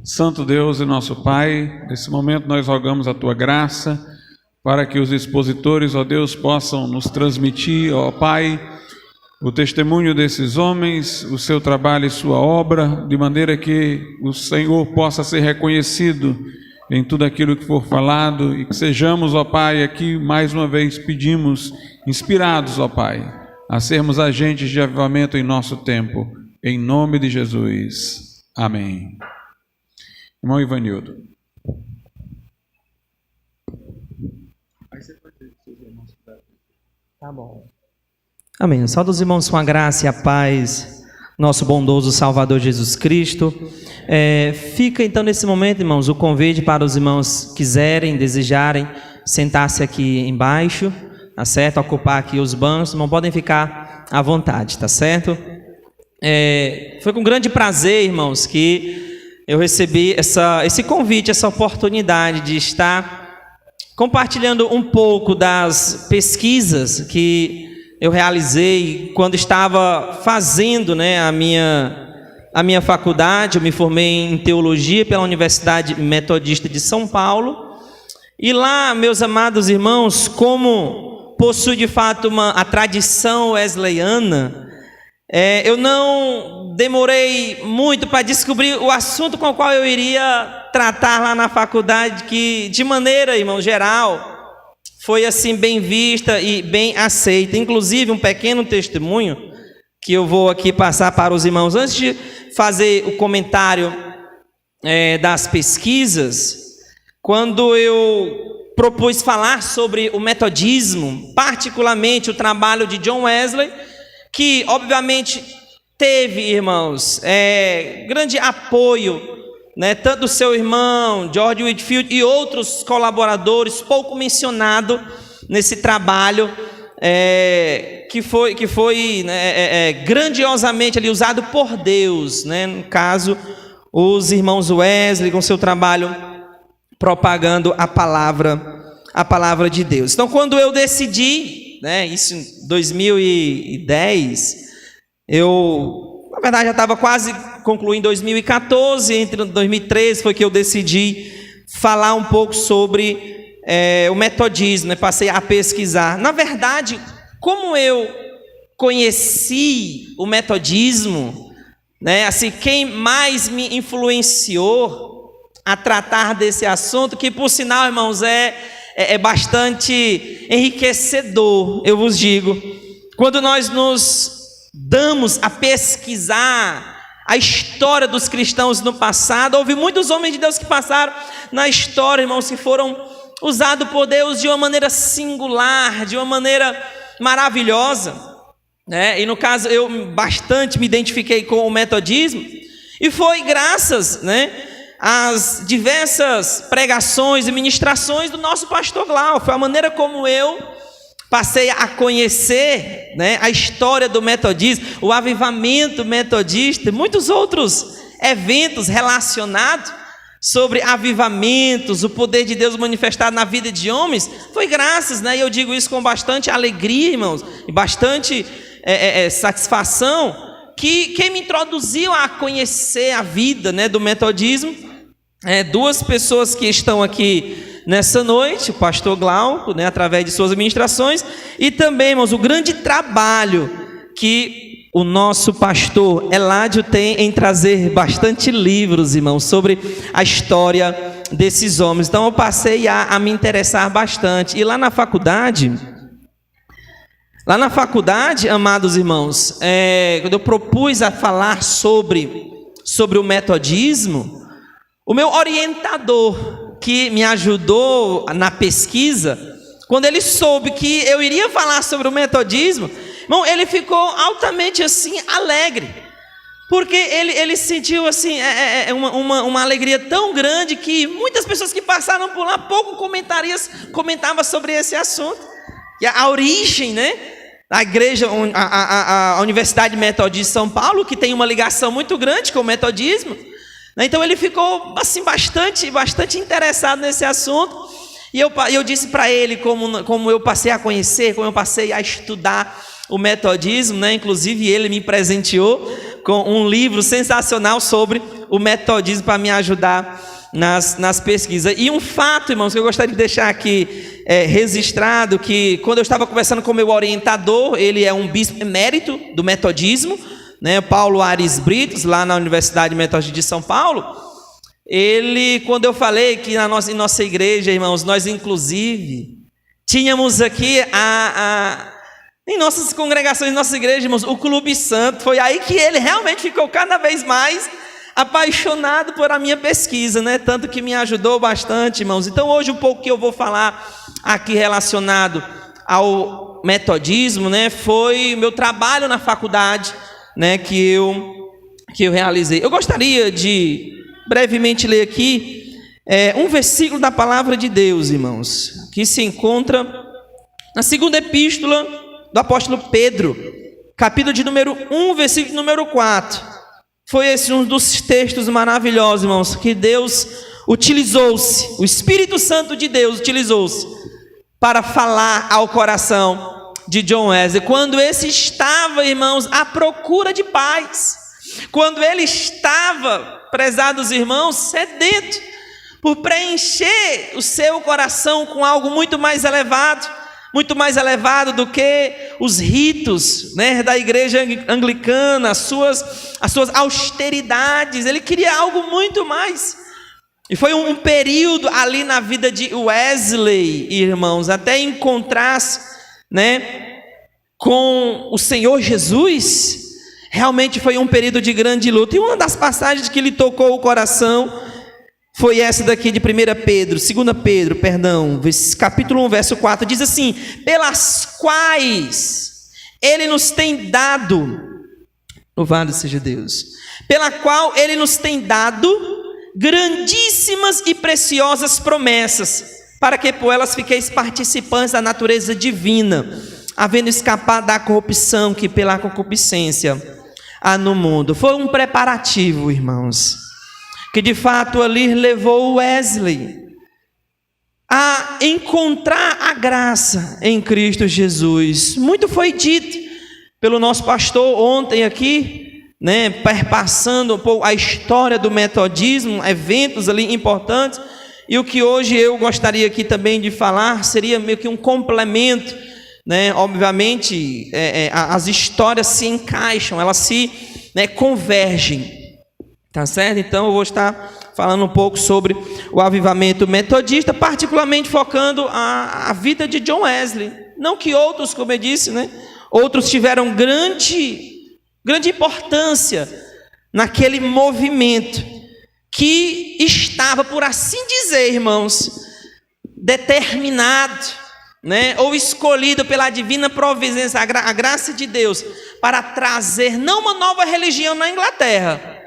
Santo Deus e nosso Pai, nesse momento nós rogamos a Tua graça para que os expositores, ó Deus, possam nos transmitir, ó Pai, o testemunho desses homens, o seu trabalho e sua obra, de maneira que o Senhor possa ser reconhecido em tudo aquilo que for falado e que sejamos, ó Pai, aqui mais uma vez pedimos, inspirados, ó Pai, a sermos agentes de avivamento em nosso tempo, em nome de Jesus. Amém. Irmão Ivanildo. Tá bom. Amém. Saúde os irmãos com a graça e a paz, nosso bondoso Salvador Jesus Cristo. Fica então nesse momento, irmãos, o convite para os irmãos quiserem, desejarem, sentar-se aqui embaixo, tá certo? Ocupar aqui os bancos, não podem ficar à vontade, tá certo? Foi com grande prazer, irmãos, que eu recebi esse convite, essa oportunidade de estar compartilhando um pouco das pesquisas que eu realizei quando estava fazendo, a minha faculdade. Eu me formei em teologia pela Universidade Metodista de São Paulo. E lá, meus amados irmãos, como possui de fato a tradição wesleyana, eu não demorei muito para descobrir o assunto com o qual eu iria tratar lá na faculdade, que de maneira, irmão, geral, foi assim bem vista e bem aceita. Inclusive um pequeno testemunho que eu vou aqui passar para os irmãos. Antes de fazer o comentário das pesquisas, quando eu propus falar sobre o metodismo, particularmente o trabalho de John Wesley, que obviamente teve, irmãos, grande apoio, tanto do seu irmão George Whitefield e outros colaboradores, pouco mencionado nesse trabalho, que foi grandiosamente ali usado por Deus, no caso, os irmãos Wesley com seu trabalho propagando a palavra de Deus. Então, quando eu decidi, isso em 2010, na verdade já estava quase concluindo em 2014, entre 2013 foi que eu decidi falar um pouco sobre o metodismo, passei a pesquisar. Na verdade, como eu conheci o metodismo, assim, quem mais me influenciou a tratar desse assunto, que por sinal, irmãos, é bastante enriquecedor, eu vos digo, quando nós nos damos a pesquisar a história dos cristãos no passado. Houve muitos homens de Deus que passaram na história, irmãos, que foram usados por Deus de uma maneira singular, de uma maneira maravilhosa, e no caso eu bastante me identifiquei com o metodismo, e foi graças, às diversas pregações e ministrações do nosso pastor Glau. Foi a maneira como eu passei a conhecer, a história do metodismo, o avivamento metodista e muitos outros eventos relacionados sobre avivamentos, o poder de Deus manifestado na vida de homens. Foi graças, e eu digo isso com bastante alegria, irmãos, e bastante satisfação, que quem me introduziu a conhecer a vida, do metodismo, duas pessoas que estão aqui nessa noite, o pastor Glauco, através de suas ministrações, e também, irmãos, o grande trabalho que o nosso pastor Eládio tem em trazer bastante livros, irmãos, sobre a história desses homens. Então eu passei a me interessar bastante. E lá na faculdade, amados irmãos, quando eu propus a falar sobre o metodismo, o meu orientador, que me ajudou na pesquisa, quando ele soube que eu iria falar sobre o metodismo, irmão, ele ficou altamente assim alegre, porque ele sentiu assim uma alegria tão grande que muitas pessoas que passaram por lá pouco comentavam sobre esse assunto. E a origem, da igreja, a Universidade Metodista de São Paulo, que tem uma ligação muito grande com o metodismo. Então ele ficou assim bastante interessado nesse assunto, e eu disse para ele como eu passei a conhecer, como eu passei a estudar o metodismo, Inclusive ele me presenteou com um livro sensacional sobre o metodismo para me ajudar nas pesquisas. E um fato, irmãos, que eu gostaria de deixar aqui registrado, que quando eu estava conversando com o meu orientador, ele é um bispo emérito do metodismo, né, Paulo Ares Britos, lá na Universidade Metodista de São Paulo. Ele, quando eu falei que em nossa igreja, irmãos, nós inclusive tínhamos aqui em nossas congregações, em nossa igreja, irmãos, o Clube Santo, foi aí que ele realmente ficou cada vez mais apaixonado por a minha pesquisa, né? Tanto que me ajudou bastante, irmãos. Então hoje um pouco que eu vou falar aqui relacionado ao metodismo, né? Foi meu trabalho na faculdade, né? Que eu realizei. Eu gostaria de brevemente ler aqui um versículo da palavra de Deus, irmãos, que se encontra na segunda epístola do apóstolo Pedro, capítulo de número 1, versículo número 4. Foi esse um dos textos maravilhosos, irmãos, que Deus utilizou-se, o Espírito Santo de Deus utilizou-se para falar ao coração de John Wesley, quando esse estava, irmãos, à procura de paz, quando ele estava, prezados irmãos, sedento por preencher o seu coração com algo muito mais elevado do que os ritos, né, da igreja anglicana, as suas austeridades. Ele queria algo muito mais. E foi um período ali na vida de Wesley, irmãos, até encontrar-se, né, com o Senhor Jesus. Realmente foi um período de grande luta. E uma das passagens que lhe tocou o coração foi essa daqui de 2 Pedro, capítulo 1, verso 4, diz assim: pelas quais ele nos tem dado, louvado seja Deus, pela qual ele nos tem dado grandíssimas e preciosas promessas, para que por elas fiqueis participantes da natureza divina, havendo escapado da corrupção que pela concupiscência há no mundo. Foi um preparativo, irmãos, que de fato ali levou Wesley a encontrar a graça em Cristo Jesus. Muito foi dito pelo nosso pastor ontem aqui, né, perpassando um pouco a história do metodismo, eventos ali importantes, e o que hoje eu gostaria aqui também de falar seria meio que um complemento, né? Obviamente as histórias se encaixam, elas se, né, convergem. Tá certo? Então eu vou estar falando um pouco sobre o avivamento metodista, particularmente focando a vida de John Wesley. Não que outros, como eu disse, né, outros tiveram grande importância naquele movimento que estava, por assim dizer, irmãos, determinado, né, ou escolhido pela divina providência, a graça de Deus, para trazer não uma nova religião na Inglaterra,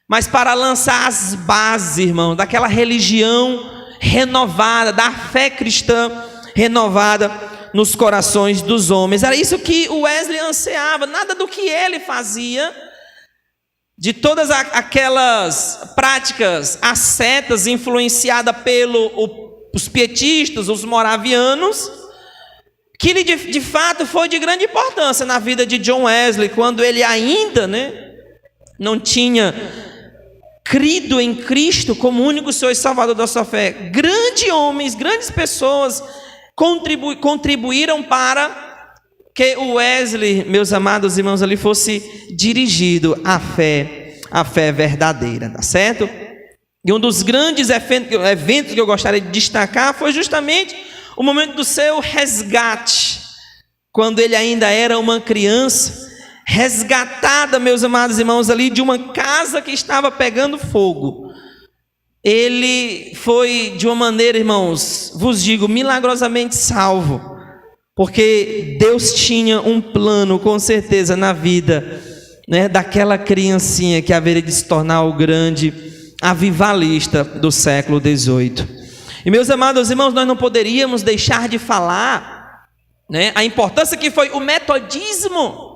mas para lançar as bases, irmão, daquela religião renovada, da fé cristã renovada nos corações dos homens. Era isso que o Wesley ansiava. Nada do que ele fazia, de todas aquelas práticas ascetas influenciadas pelos pietistas, os moravianos, que ele de fato foi de grande importância na vida de John Wesley, quando ele ainda, né, não tinha crido em Cristo como único Senhor e Salvador da sua fé. Grandes homens, grandes pessoas contribuíram para que o Wesley, meus amados irmãos, ali fosse dirigido à fé verdadeira, tá certo? E um dos grandes eventos que eu gostaria de destacar foi justamente o momento do seu resgate, quando ele ainda era uma criança, resgatada, meus amados irmãos, ali de uma casa que estava pegando fogo. Ele foi de uma maneira, irmãos, vos digo, milagrosamente salvo, porque Deus tinha um plano, com certeza, na vida, né, daquela criancinha que haveria de se tornar o grande avivalista do século XVIII. E, meus amados irmãos, nós não poderíamos deixar de falar, né, a importância que foi o metodismo,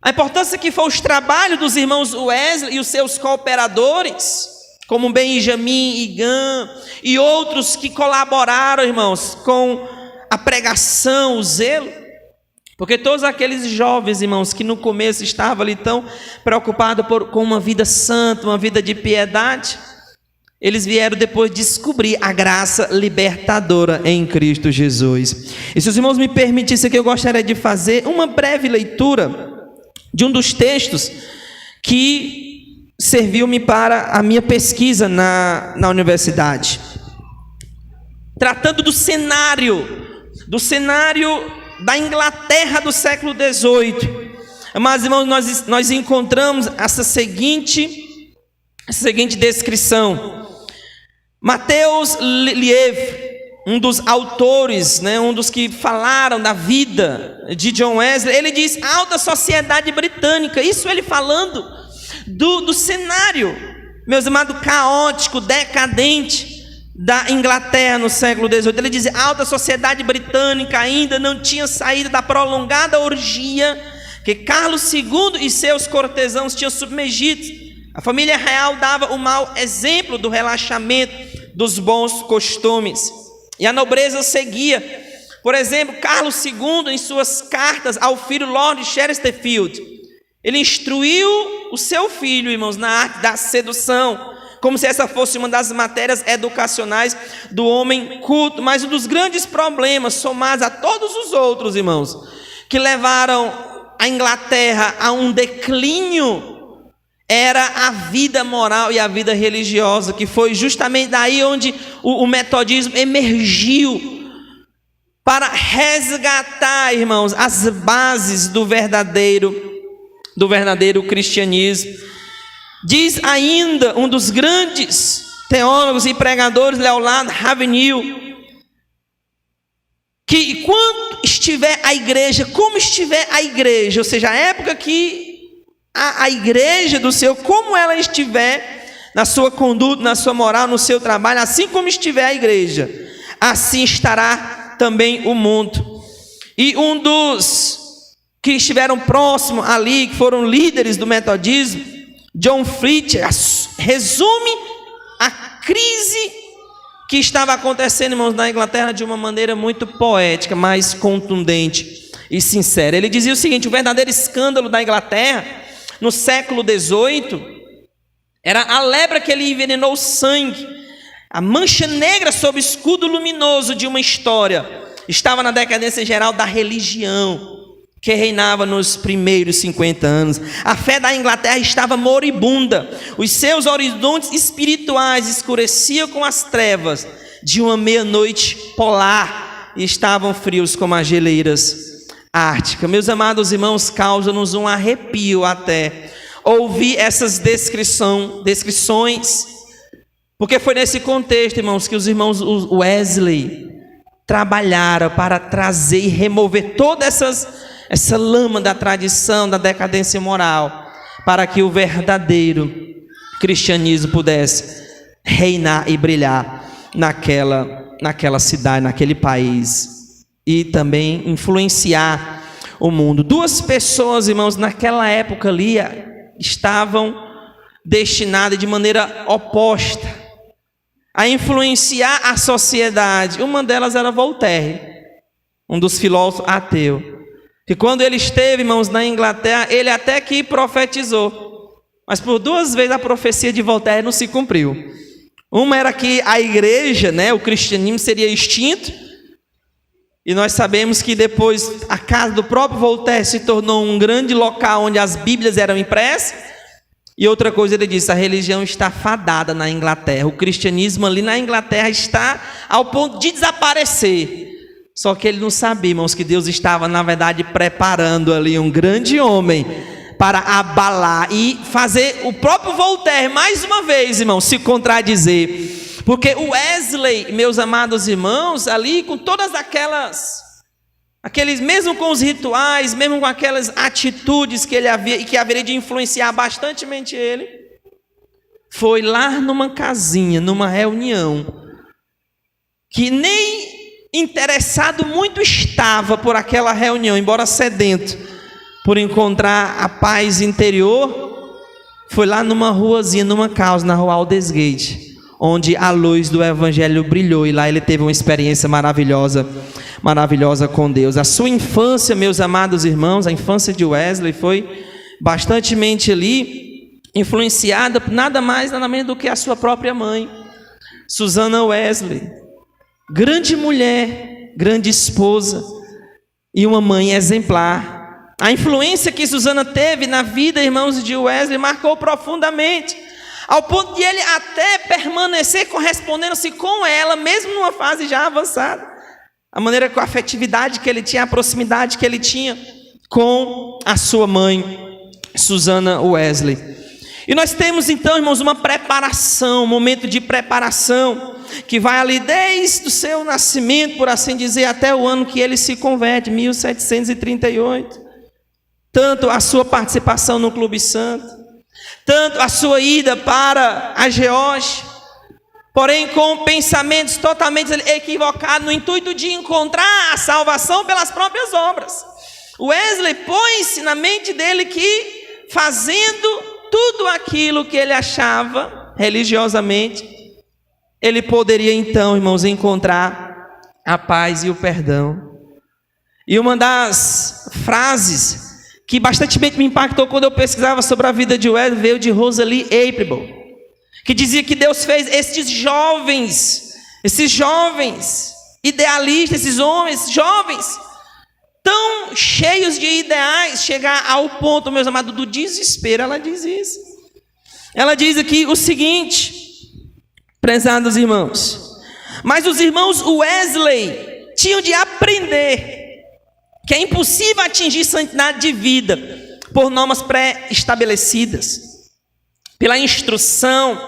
a importância que foi os trabalhos dos irmãos Wesley e os seus cooperadores, como Benjamin Egan e outros que colaboraram, irmãos, com a pregação, o zelo. Porque todos aqueles jovens, irmãos, que no começo estavam ali tão preocupados com uma vida santa, uma vida de piedade, eles vieram depois descobrir a graça libertadora em Cristo Jesus. E se os irmãos me permitissem, que eu gostaria de fazer uma breve leitura de um dos textos que serviu-me para a minha pesquisa na universidade. Tratando do cenário da Inglaterra do século XVIII. Mas, irmãos, nós encontramos essa seguinte descrição. Mateus Lieve, um dos autores, um dos que falaram da vida de John Wesley, ele diz alta sociedade britânica. Isso ele falando do cenário, meus amados, caótico, decadente da Inglaterra no século XVIII. Ele diz: a alta sociedade britânica ainda não tinha saído da prolongada orgia que Carlos II e seus cortesãos tinham submergido. A família real dava o mau exemplo do relaxamento dos bons costumes, e a nobreza seguia. Por exemplo, Carlos II, em suas cartas ao filho Lord Chesterfield, ele instruiu o seu filho, irmãos, na arte da sedução, como se essa fosse uma das matérias educacionais do homem culto. Mas um dos grandes problemas, somados a todos os outros, irmãos, que levaram a Inglaterra a um declínio, era a vida moral e a vida religiosa, que foi justamente daí onde o metodismo emergiu para resgatar, irmãos, as bases do verdadeiro cristianismo. Diz ainda um dos grandes teólogos e pregadores, Leonard Ravenhill, que quando estiver a igreja, como estiver a igreja, ou seja, a época que a igreja do Senhor, como ela estiver na sua conduta, na sua moral, no seu trabalho, assim como estiver a igreja, assim estará também o mundo. E um dos que estiveram próximos ali, que foram líderes do metodismo, John Fleet, resume a crise que estava acontecendo, irmãos, na Inglaterra de uma maneira muito poética, mais contundente e sincera. Ele dizia o seguinte: o verdadeiro escândalo da Inglaterra no século XVIII era a lepra que ele envenenou o sangue. A mancha negra sob o escudo luminoso de uma história estava na decadência geral da religião que reinava nos primeiros 50 anos. A fé da Inglaterra estava moribunda. Os seus horizontes espirituais escureciam com as trevas de uma meia-noite polar e estavam frios como as geleiras árticas. Meus amados irmãos, causa-nos um arrepio até ouvir essas descrições, porque foi nesse contexto, irmãos, que os irmãos Wesley trabalharam para trazer e remover toda essa lama da tradição, da decadência moral, para que o verdadeiro cristianismo pudesse reinar e brilhar naquela cidade, naquele país, e também influenciar o mundo. Duas pessoas, irmãos, naquela época ali, estavam destinadas de maneira oposta a influenciar a sociedade. Uma delas era Voltaire, um dos filósofos ateus, que quando ele esteve, irmãos, na Inglaterra, ele até que profetizou, mas por duas vezes a profecia de Voltaire não se cumpriu. Uma era que a igreja, o cristianismo seria extinto, e nós sabemos que depois a casa do próprio Voltaire se tornou um grande local onde as Bíblias eram impressas. E outra coisa, ele disse: a religião está fadada na Inglaterra, o cristianismo ali na Inglaterra está ao ponto de desaparecer. Só que ele não sabia, irmãos, que Deus estava, na verdade, preparando ali um grande homem para abalar e fazer o próprio Voltaire, mais uma vez, irmãos, se contradizer. Porque o Wesley, meus amados irmãos, ali com todas aqueles, mesmo com os rituais, mesmo com aquelas atitudes que ele havia e que haveria de influenciar bastantemente ele, foi lá numa casinha, numa reunião, que nem interessado muito estava por aquela reunião, embora sedento por encontrar a paz interior, foi lá numa ruazinha, numa casa, na rua Aldersgate, onde a luz do Evangelho brilhou, e lá ele teve uma experiência maravilhosa com Deus. A sua infância, meus amados irmãos, a infância de Wesley foi bastantemente ali influenciada por nada mais, nada menos do que a sua própria mãe, Susana Wesley. Grande mulher, grande esposa e uma mãe exemplar. A influência que Susana teve na vida, irmãos, de Wesley marcou profundamente, ao ponto de ele até permanecer correspondendo-se com ela, mesmo numa fase já avançada. A maneira, com a afetividade que ele tinha, a proximidade que ele tinha com a sua mãe, Susana Wesley. E nós temos então, irmãos, uma preparação, um momento de preparação, que vai ali desde o seu nascimento, por assim dizer, até o ano que ele se converte, 1738. Tanto a sua participação no Clube Santo, tanto a sua ida para a Geórgia, porém com pensamentos totalmente equivocados, no intuito de encontrar a salvação pelas próprias obras. Wesley pôs-se na mente dele que, fazendo tudo aquilo que ele achava religiosamente, ele poderia então, irmãos, encontrar a paz e o perdão. E uma das frases que bastante me impactou quando eu pesquisava sobre a vida de Wesley veio de Rosalie April, que dizia que Deus fez esses jovens idealistas, esses homens jovens, tão cheios de ideais, chegar ao ponto, meus amados, do desespero. Ela diz isso. Ela diz aqui o seguinte, prezados irmãos: mas os irmãos Wesley tinham de aprender que é impossível atingir santidade de vida por normas pré-estabelecidas, pela instrução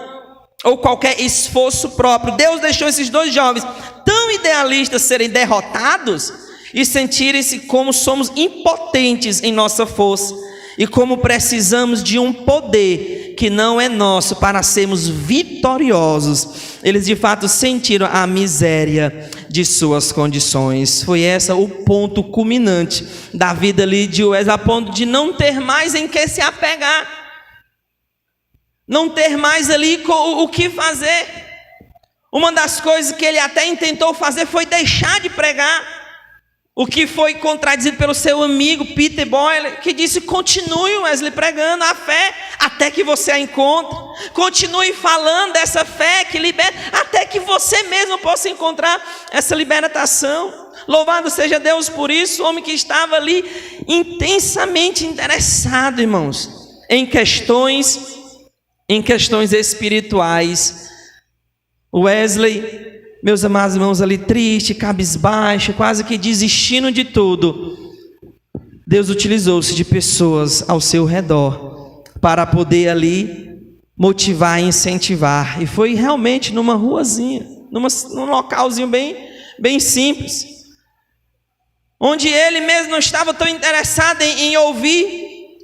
ou qualquer esforço próprio. Deus deixou esses dois jovens tão idealistas serem derrotados e sentirem-se como somos impotentes em nossa força e como precisamos de um poder que não é nosso para sermos vitoriosos. Eles de fato sentiram a miséria de suas condições. Foi esse o ponto culminante da vida ali de Wesley, a ponto de não ter mais em que se apegar, não ter mais ali o que fazer. Uma das coisas que ele até intentou fazer foi deixar de pregar, o que foi contradizido pelo seu amigo Peter Boyle, que disse: continue, Wesley, pregando a fé até que você a encontre. Continue falando dessa fé que liberta, até que você mesmo possa encontrar essa libertação. Louvado seja Deus por isso. O homem que estava ali intensamente interessado, irmãos, em questões espirituais. Wesley, meus amados irmãos, ali triste, cabisbaixo, quase que desistindo de tudo, Deus utilizou-se de pessoas ao seu redor para poder ali motivar e incentivar. E foi realmente numa ruazinha, num localzinho bem simples, onde ele mesmo não estava tão interessado em ouvir,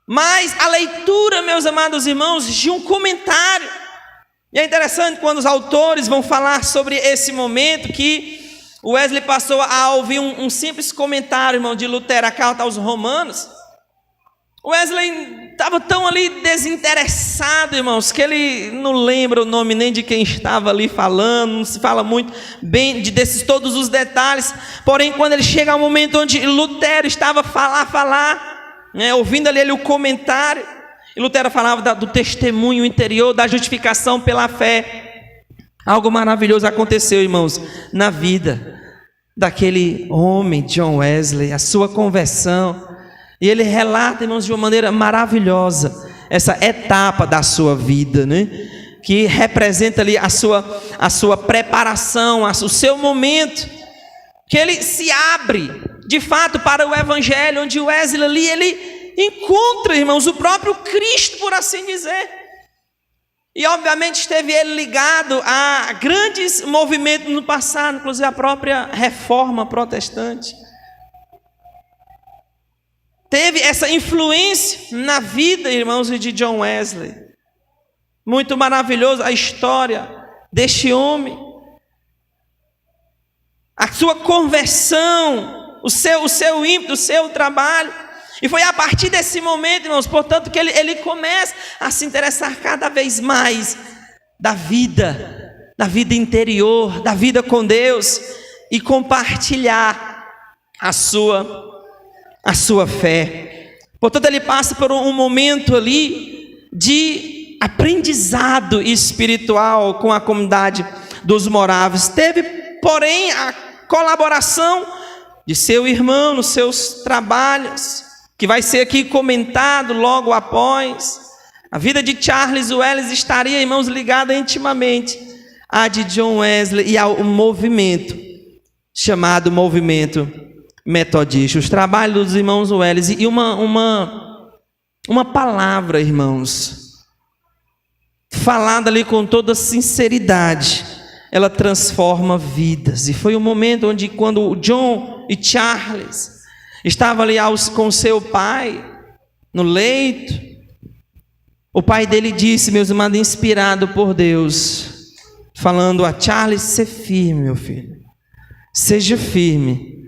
mas a leitura, meus amados irmãos, de um comentário. E é interessante quando os autores vão falar sobre esse momento, que Wesley passou a ouvir um simples comentário, irmão, de Lutero, a carta aos Romanos. Wesley estava tão ali desinteressado, irmãos, que ele não lembra o nome nem de quem estava ali falando, não se fala muito bem desses todos os detalhes. Porém, quando ele chega ao momento onde Lutero estava a falar, né, ouvindo ali o comentário, e Lutero falava do testemunho interior, da justificação pela fé. Algo maravilhoso aconteceu, irmãos, na vida daquele homem, John Wesley, a sua conversão. E ele relata, irmãos, de uma maneira maravilhosa essa etapa da sua vida, né? Que representa ali a sua preparação, o seu momento, que ele se abre de fato para o Evangelho, onde Wesley ali, ele encontra, irmãos, o próprio Cristo, por assim dizer. E obviamente esteve ele ligado a grandes movimentos no passado, inclusive a própria Reforma Protestante. Teve essa influência na vida, irmãos, de John Wesley. Muito maravilhoso a história deste homem, a sua conversão, o seu ímpeto, o seu trabalho. E foi a partir desse momento, irmãos, portanto, que ele começa a se interessar cada vez mais da vida interior, da vida com Deus, e compartilhar a sua fé. Portanto, ele passa por um momento ali de aprendizado espiritual com a comunidade dos moráveis. Teve, porém, a colaboração de seu irmão nos seus trabalhos, que vai ser aqui comentado logo após. A vida de Charles Wesley estaria, irmãos, ligada intimamente à de John Wesley e ao movimento chamado movimento metodista. Os trabalhos dos irmãos Wesley e uma palavra, irmãos, falada ali com toda sinceridade, ela transforma vidas. E foi um momento onde, quando o John e Charles estavam ali com seu pai no leito, o pai dele disse, meus amados, inspirado por Deus, falando a Charles: seja firme, meu filho, seja firme,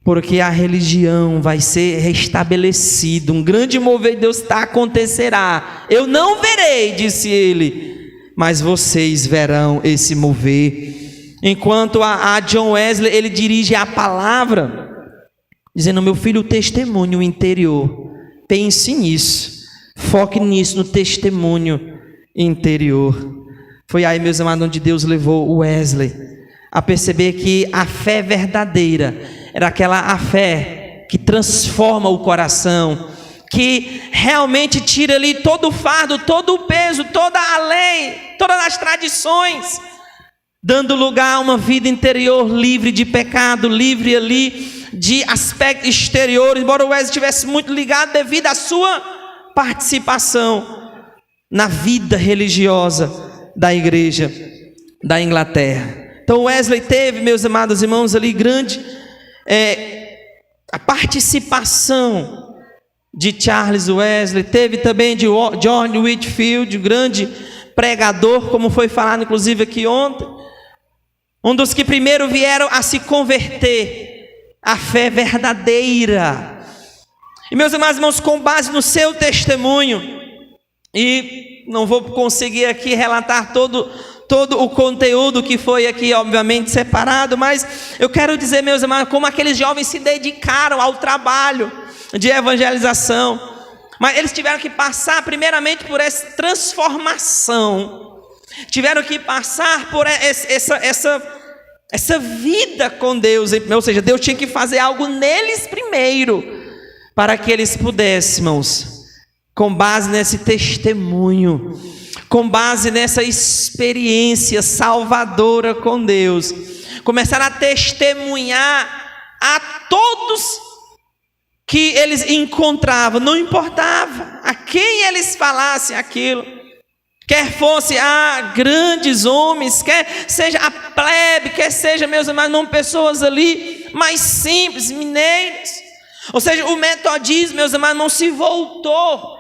porque a religião vai ser restabelecida, um grande mover de Deus acontecerá. Eu não verei, disse ele, mas vocês verão esse mover. Enquanto a John Wesley, ele dirige a palavra, dizendo: meu filho, o testemunho interior, pense nisso, foque nisso, no testemunho interior. Foi aí, meus amados, onde Deus levou o Wesley a perceber que a fé verdadeira era a fé que transforma o coração, que realmente tira ali todo o fardo, todo o peso, toda a lei, todas as tradições, dando lugar a uma vida interior livre de pecado, livre ali de aspectos exteriores. Embora o Wesley estivesse muito ligado devido à sua participação na vida religiosa da igreja da Inglaterra. Então Wesley teve, meus amados irmãos, ali grande a participação de Charles Wesley. Teve também de John Whitfield, grande pregador, como foi falado inclusive aqui ontem, um dos que primeiro vieram a se converter à fé verdadeira. E, meus amados irmãos, com base no seu testemunho, e não vou conseguir aqui relatar todo o conteúdo que foi aqui, obviamente, separado, mas eu quero dizer, meus amados, como aqueles jovens se dedicaram ao trabalho de evangelização. Mas eles tiveram que passar primeiramente por essa transformação, tiveram que passar por essa vida com Deus, ou seja, Deus tinha que fazer algo neles primeiro, para que eles pudessem, irmãos, com base nesse testemunho, com base nessa experiência salvadora com Deus, começaram a testemunhar a todos que eles encontravam, não importava a quem eles falassem aquilo, quer fosse grandes homens, quer seja a plebe, quer seja, meus amados, não pessoas ali mais simples, mineiros. Ou seja, o metodismo, meus amados, não se voltou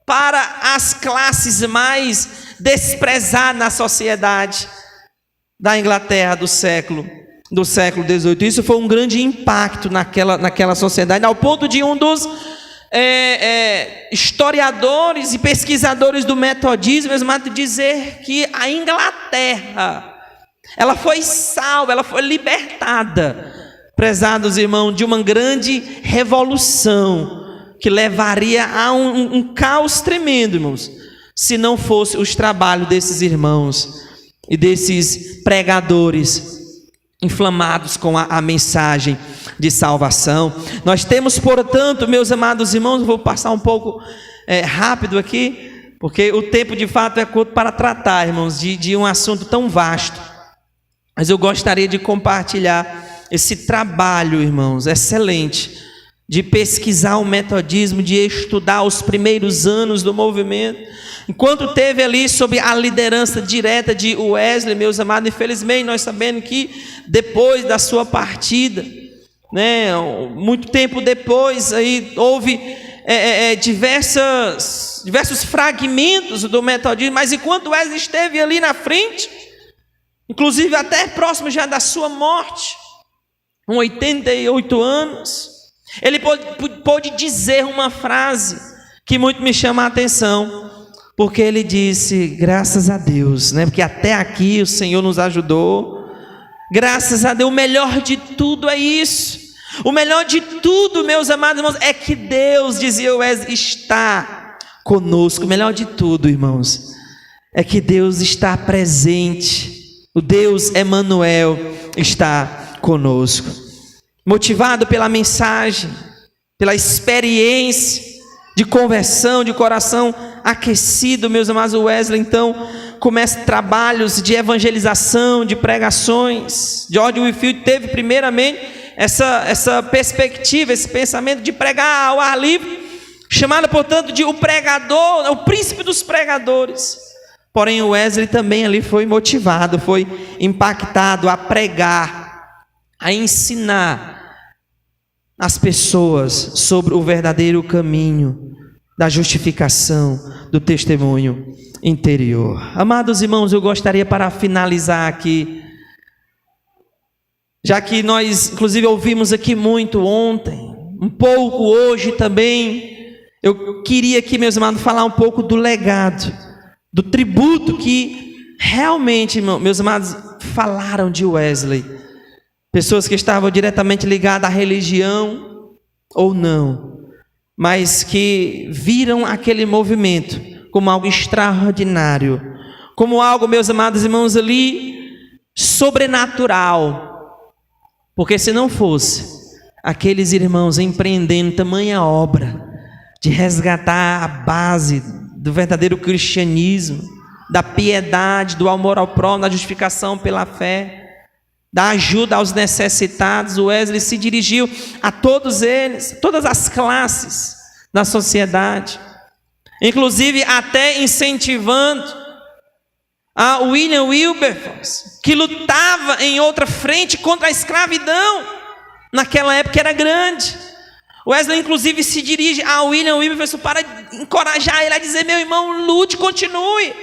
para as classes mais desprezadas na sociedade da Inglaterra do século XVIII. Isso foi um grande impacto naquela sociedade, ao ponto de um dos historiadores e pesquisadores do metodismo, meus amados, dizer que a Inglaterra, ela foi salva, ela foi libertada, prezados irmãos, de uma grande revolução que levaria a um caos tremendo, irmãos, se não fosse os trabalhos desses irmãos e desses pregadores inflamados com a mensagem de salvação. Nós temos, portanto, meus amados irmãos, vou passar um pouco rápido aqui, porque o tempo de fato é curto para tratar, irmãos, de um assunto tão vasto, mas eu gostaria de compartilhar esse trabalho, irmãos, excelente, de pesquisar o metodismo, de estudar os primeiros anos do movimento, enquanto teve ali sob a liderança direta de Wesley, meus amados. Infelizmente nós sabemos que depois da sua partida, muito tempo depois, aí houve diversos fragmentos do metodismo, mas enquanto Wesley esteve ali na frente, inclusive até próximo já da sua morte, com 88 anos, ele pôde dizer uma frase que muito me chama a atenção, porque ele disse, graças a Deus, né? Porque até aqui o Senhor nos ajudou. Graças a Deus, o melhor de tudo é isso. O melhor de tudo, meus amados irmãos, é que Deus, dizia Wesley, está conosco. O melhor de tudo, irmãos, é que Deus está presente. O Deus Emanuel está conosco. Motivado pela mensagem, pela experiência de conversão, de coração aquecido, meus amados, Wesley então começa trabalhos de evangelização, de pregações. George Whitefield teve primeiramente essa perspectiva, esse pensamento de pregar ao ar livre, chamado portanto de o pregador, o príncipe dos pregadores. Porém o Wesley também ali foi motivado, foi impactado a pregar, a ensinar as pessoas sobre o verdadeiro caminho da justificação, do testemunho interior. Amados irmãos, eu gostaria para finalizar aqui, já que nós inclusive ouvimos aqui muito ontem, um pouco hoje também, eu queria aqui, meus amados, falar um pouco do legado, do tributo que realmente, meus amados, falaram de Wesley. Pessoas que estavam diretamente ligadas à religião ou não, mas que viram aquele movimento como algo extraordinário, como algo, meus amados irmãos, ali sobrenatural. Porque se não fosse aqueles irmãos empreendendo tamanha obra de resgatar a base do verdadeiro cristianismo, da piedade, do amor ao próximo, da justificação pela fé, da ajuda aos necessitados, o Wesley se dirigiu a todos eles, todas as classes da sociedade, inclusive até incentivando a William Wilberforce, que lutava em outra frente contra a escravidão, naquela época era grande. Wesley inclusive se dirige a William Wilberforce para encorajar ele a dizer, meu irmão, lute, continue.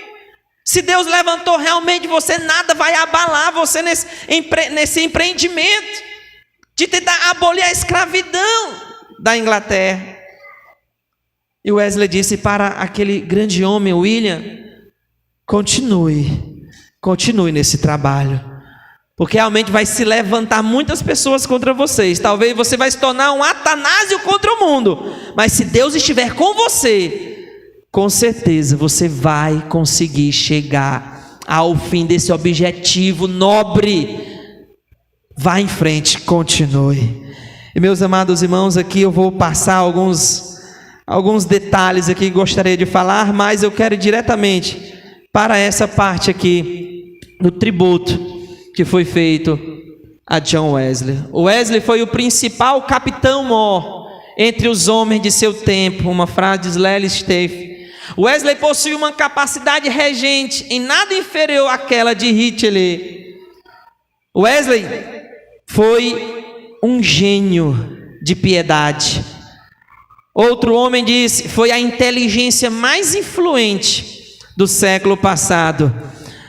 Se Deus levantou realmente você, nada vai abalar você nesse empreendimento de tentar abolir a escravidão da Inglaterra. E Wesley disse para aquele grande homem, William, continue nesse trabalho, porque realmente vai se levantar muitas pessoas contra vocês. Talvez você vai se tornar um Atanásio contra o mundo, mas se Deus estiver com você, com certeza você vai conseguir chegar ao fim desse objetivo nobre. Vá em frente, continue. E meus amados irmãos, aqui eu vou passar alguns detalhes aqui que gostaria de falar, mas eu quero ir diretamente para essa parte aqui do tributo que foi feito a John Wesley. O Wesley foi o principal capitão-mor entre os homens de seu tempo, uma frase de Slely Stephen. Wesley possui uma capacidade regente em nada inferior àquela de Hitler. Wesley foi um gênio de piedade. Outro homem disse, foi a inteligência mais influente do século passado.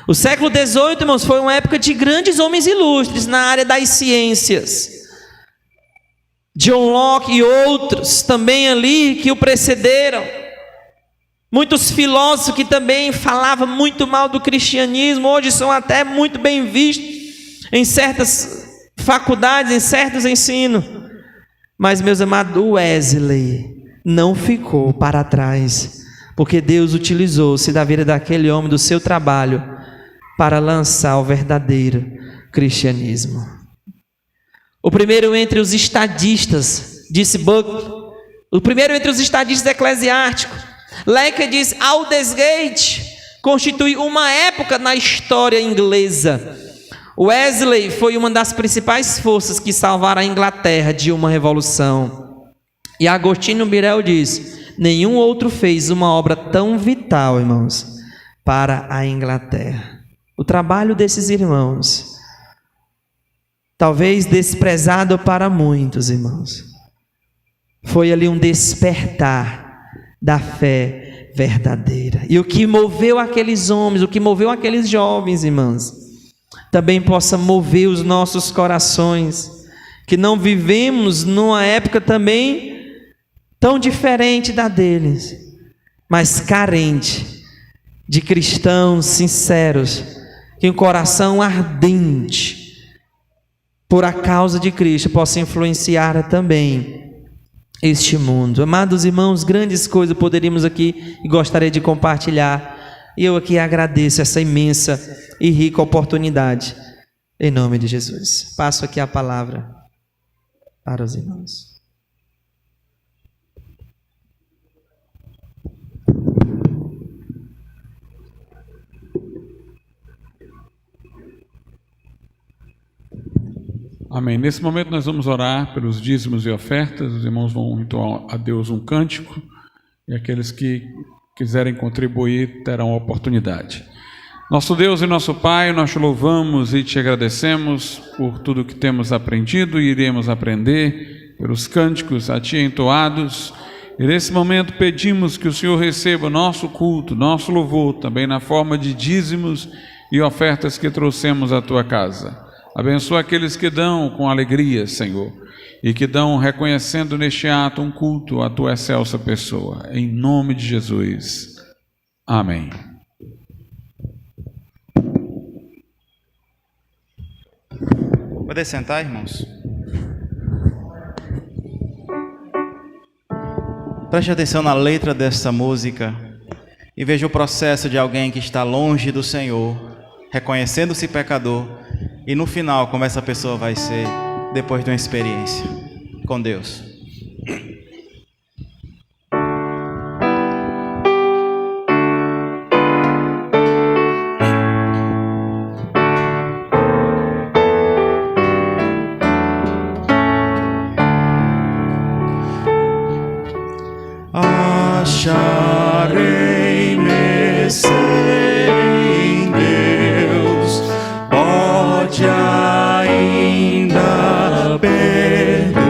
O século XVIII, irmãos, foi uma época de grandes homens ilustres na área das ciências. John Locke e outros também ali que o precederam. Muitos filósofos que também falavam muito mal do cristianismo, hoje são até muito bem vistos em certas faculdades, em certos ensinos. Mas, meus amados, Wesley não ficou para trás, porque Deus utilizou-se da vida daquele homem, do seu trabalho, para lançar o verdadeiro cristianismo. O primeiro entre os estadistas, disse Buckley, o primeiro entre os estadistas eclesiásticos, Lecker diz, Aldersgate constitui uma época na história inglesa. Wesley foi uma das principais forças que salvaram a Inglaterra de uma revolução. E Agostinho Birrell diz, nenhum outro fez uma obra tão vital, irmãos, para a Inglaterra. O trabalho desses irmãos, talvez desprezado para muitos, irmãos, foi ali um despertar da fé verdadeira. E o que moveu aqueles homens, o que moveu aqueles jovens, irmãos, também possa mover os nossos corações, que não vivemos numa época também tão diferente da deles, mas carente de cristãos sinceros, que um coração ardente por a causa de Cristo possa influenciar também este mundo. Amados irmãos, grandes coisas poderíamos aqui e gostaria de compartilhar, e eu aqui agradeço essa imensa e rica oportunidade, em nome de Jesus. Passo aqui a palavra para os irmãos. Amém. Nesse momento nós vamos orar pelos dízimos e ofertas. Os irmãos vão entoar a Deus um cântico e aqueles que quiserem contribuir terão a oportunidade. Nosso Deus e nosso Pai, nós te louvamos e te agradecemos por tudo que temos aprendido e iremos aprender, pelos cânticos a ti entoados. E nesse momento pedimos que o Senhor receba nosso culto, nosso louvor, também na forma de dízimos e ofertas que trouxemos à tua casa. Abençoa aqueles que dão com alegria, Senhor, e que dão reconhecendo neste ato um culto à tua excelsa pessoa. Em nome de Jesus. Amém. Pode sentar, irmãos. Preste atenção na letra desta música e veja o processo de alguém que está longe do Senhor, reconhecendo-se pecador, e no final como essa pessoa vai ser depois de uma experiência com Deus. Acharei-me em Deus, pode ainda perdoar,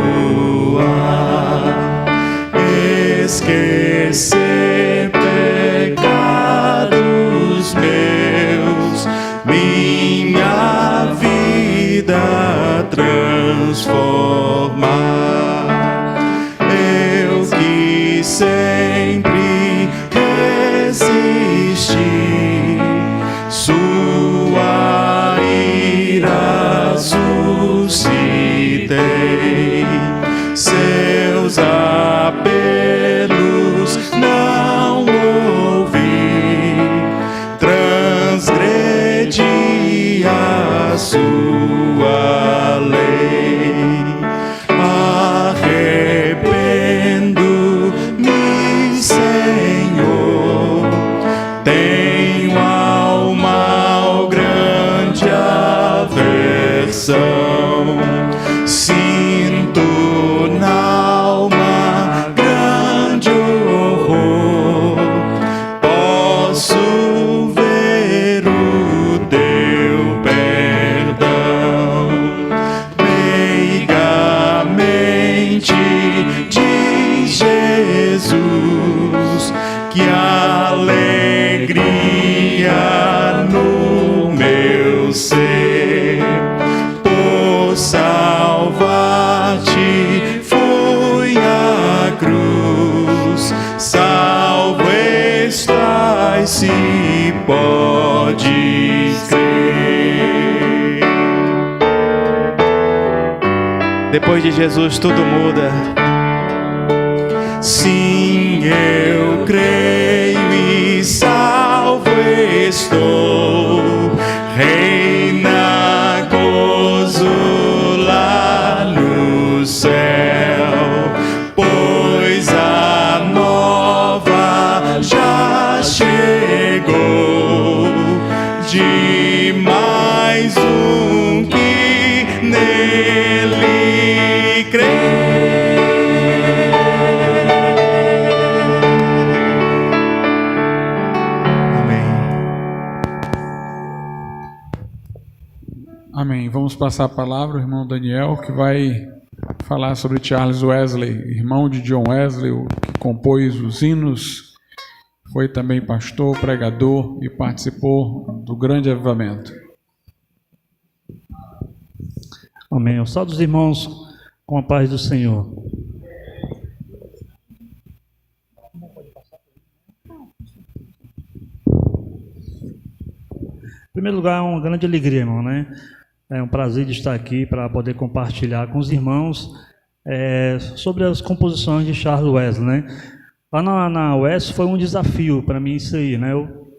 esquecer pecados meus, minha vida transformar. Eu que sempre resisti, sua ira suscitei, seus apelos não ouvi, transgredi a sua lei. Arrependo-me, Senhor, tenho ao mal grande aversão, sinto na alma grande horror, posso ver o teu perdão. Meigamente diz Jesus que alegria no meu ser, por salvar-te fui à cruz, salvo estás se podes crer. Depois de Jesus tudo muda. Sim, eu creio e salvo estou, reina gozo lá no céu, pois a nova já chegou, de mais um que nele crê. Amém. Vamos passar a palavra ao irmão Daniel, que vai falar sobre Charles Wesley, irmão de John Wesley, o que compôs os hinos, foi também pastor, pregador e participou do grande avivamento. Amém. Eu saúdo os irmãos com a paz do Senhor. primeiro lugar, é uma grande alegria, irmão, né? É um prazer de estar aqui para poder compartilhar com os irmãos sobre as composições de Charles Wesley, né? Lá na UES foi um desafio para mim isso aí, né?